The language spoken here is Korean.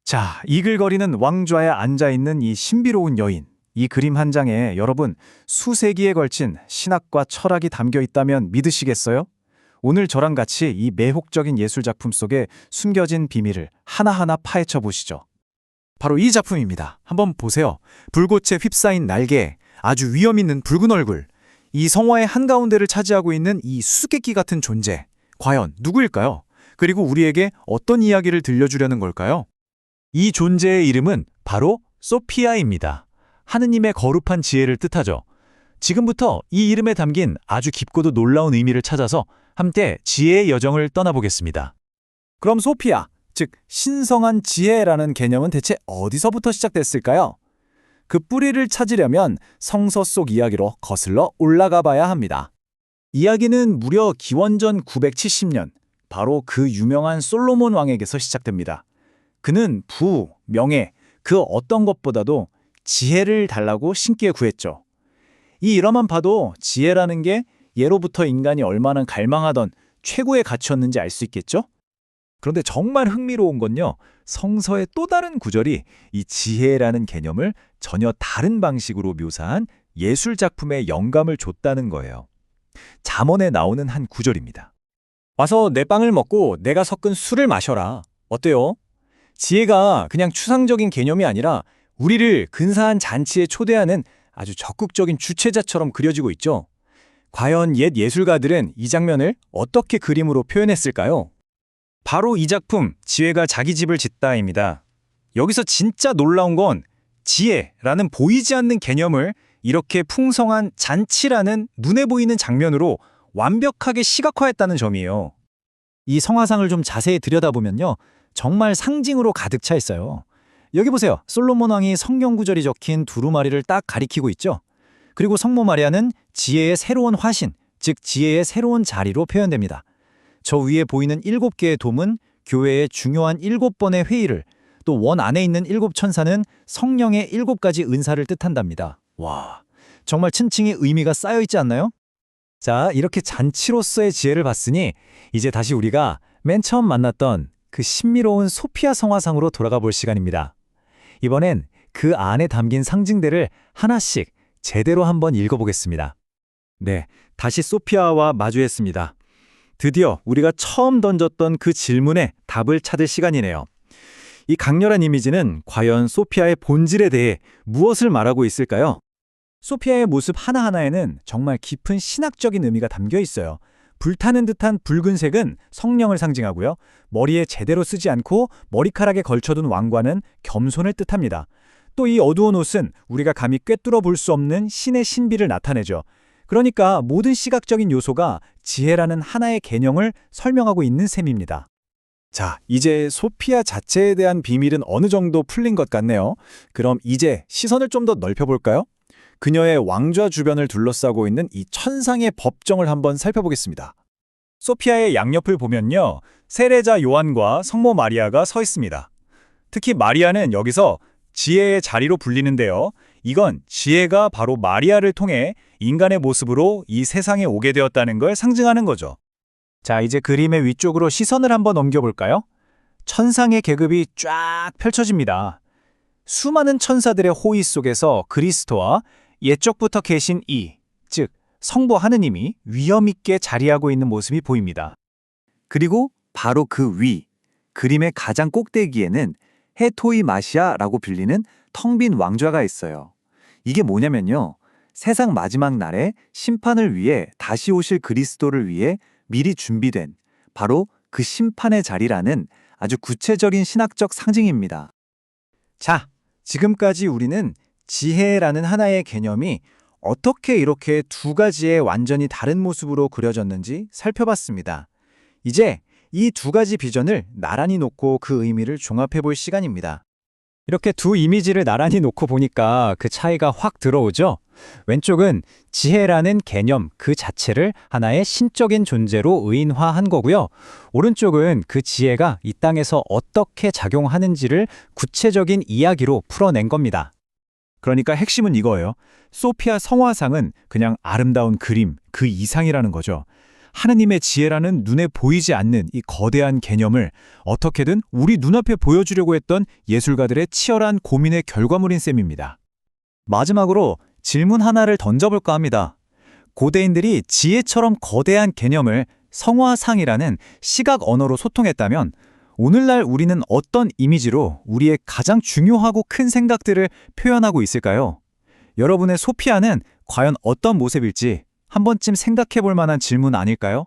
자, 이글거리는 왕좌에 앉아있는 이 신비로운 여인. 이 그림 한 장에 여러분 수세기에 걸친 신학과 철학이 담겨 있다면 믿으시겠어요? 오늘 저랑 같이 이 매혹적인 예술작품 속에 숨겨진 비밀을 하나하나 파헤쳐 보시죠. 바로 이 작품입니다. 한번 보세요. 불꽃에 휩싸인 날개, 아주 위험 있는 붉은 얼굴. 이 성화의 한가운데를 차지하고 있는 이 수수께끼 같은 존재. 과연 누구일까요? 그리고 우리에게 어떤 이야기를 들려주려는 걸까요? 이 존재의 이름은 바로 소피아입니다. 하느님의 거룩한 지혜를 뜻하죠. 지금부터 이 이름에 담긴 아주 깊고도 놀라운 의미를 찾아서 함께 지혜의 여정을 떠나보겠습니다. 그럼 소피아, 즉 신성한 지혜라는 개념은 대체 어디서부터 시작됐을까요? 그 뿌리를 찾으려면 성서 속 이야기로 거슬러 올라가 봐야 합니다. 이야기는 무려 기원전 970년, 바로 그 유명한 솔로몬 왕에게서 시작됩니다. 그는 부, 명예, 그 어떤 것보다도 지혜를 달라고 신께 구했죠. 이 일화만 봐도 지혜라는 게 예로부터 인간이 얼마나 갈망하던 최고의 가치였는지 알 수 있겠죠? 그런데 정말 흥미로운 건요, 성서의 또 다른 구절이 이 지혜라는 개념을 전혀 다른 방식으로 묘사한 예술작품에 영감을 줬다는 거예요. 잠언에 나오는 한 구절입니다. 와서 내 빵을 먹고 내가 섞은 술을 마셔라. 어때요? 지혜가 그냥 추상적인 개념이 아니라 우리를 근사한 잔치에 초대하는 아주 적극적인 주체자처럼 그려지고 있죠. 과연 옛 예술가들은 이 장면을 어떻게 그림으로 표현했을까요? 바로 이 작품 지혜가 자기 집을 짓다입니다. 여기서 진짜 놀라운 건 지혜라는 보이지 않는 개념을 이렇게 풍성한 잔치라는 눈에 보이는 장면으로 완벽하게 시각화했다는 점이에요. 이 성화상을 좀 자세히 들여다보면요, 정말 상징으로 가득 차 있어요. 여기 보세요. 솔로몬 왕이 성경 구절이 적힌 두루마리를 딱 가리키고 있죠. 그리고 성모 마리아는 지혜의 새로운 화신, 즉 지혜의 새로운 자리로 표현됩니다. 저 위에 보이는 7개의 돔은 교회의 중요한 7번의 회의를, 또 원 안에 있는 7천사는 성령의 7가지 은사를 뜻한답니다. 와, 정말 층층이 의미가 쌓여 있지 않나요? 자, 이렇게 잔치로서의 지혜를 봤으니 이제 다시 우리가 맨 처음 만났던 그 신비로운 소피아 성화상으로 돌아가 볼 시간입니다. 이번엔 그 안에 담긴 상징들을 하나씩 제대로 한번 읽어보겠습니다. 네, 다시 소피아와 마주했습니다. 드디어 우리가 처음 던졌던 그 질문에 답을 찾을 시간이네요. 이 강렬한 이미지는 과연 소피아의 본질에 대해 무엇을 말하고 있을까요? 소피아의 모습 하나하나에는 정말 깊은 신학적인 의미가 담겨 있어요. 불타는 듯한 붉은색은 성령을 상징하고요. 머리에 제대로 쓰지 않고 머리카락에 걸쳐둔 왕관은 겸손을 뜻합니다. 또 이 어두운 옷은 우리가 감히 꿰뚫어 볼 수 없는 신의 신비를 나타내죠. 그러니까 모든 시각적인 요소가 지혜라는 하나의 개념을 설명하고 있는 셈입니다. 자, 이제 소피아 자체에 대한 비밀은 어느 정도 풀린 것 같네요. 그럼 이제 시선을 좀 더 넓혀볼까요? 그녀의 왕좌 주변을 둘러싸고 있는 이 천상의 법정을 한번 살펴보겠습니다. 소피아의 양옆을 보면요, 세례자 요한과 성모 마리아가 서 있습니다. 특히 마리아는 여기서 지혜의 자리로 불리는데요. 이건 지혜가 바로 마리아를 통해 인간의 모습으로 이 세상에 오게 되었다는 걸 상징하는 거죠. 자, 이제 그림의 위쪽으로 시선을 한번 옮겨볼까요? 천상의 계급이 쫙 펼쳐집니다. 수많은 천사들의 호의 속에서 그리스도와 옛적부터 계신 즉 성부 하느님이 위엄 있게 자리하고 있는 모습이 보입니다. 그리고 바로 그 위, 그림의 가장 꼭대기에는 헤토이 마시아라고 불리는 텅 빈 왕좌가 있어요. 이게 뭐냐면요, 세상 마지막 날에 심판을 위해 다시 오실 그리스도를 위해 미리 준비된 바로 그 심판의 자리라는 아주 구체적인 신학적 상징입니다. 자, 지금까지 우리는 지혜라는 하나의 개념이 어떻게 이렇게 두 가지의 완전히 다른 모습으로 그려졌는지 살펴봤습니다. 이제 이 두 가지 비전을 나란히 놓고 그 의미를 종합해 볼 시간입니다. 이렇게 두 이미지를 나란히 놓고 보니까 그 차이가 확 들어오죠? 왼쪽은 지혜라는 개념 그 자체를 하나의 신적인 존재로 의인화한 거고요. 오른쪽은 그 지혜가 이 땅에서 어떻게 작용하는지를 구체적인 이야기로 풀어낸 겁니다. 그러니까 핵심은 이거예요. 소피아 성화상은 그냥 아름다운 그림, 그 이상이라는 거죠. 하느님의 지혜라는 눈에 보이지 않는 이 거대한 개념을 어떻게든 우리 눈앞에 보여주려고 했던 예술가들의 치열한 고민의 결과물인 셈입니다. 마지막으로 질문 하나를 던져볼까 합니다. 고대인들이 지혜처럼 거대한 개념을 성화상이라는 시각 언어로 소통했다면 오늘날 우리는 어떤 이미지로 우리의 가장 중요하고 큰 생각들을 표현하고 있을까요? 여러분의 소피아는 과연 어떤 모습일지 한 번쯤 생각해 볼 만한 질문 아닐까요?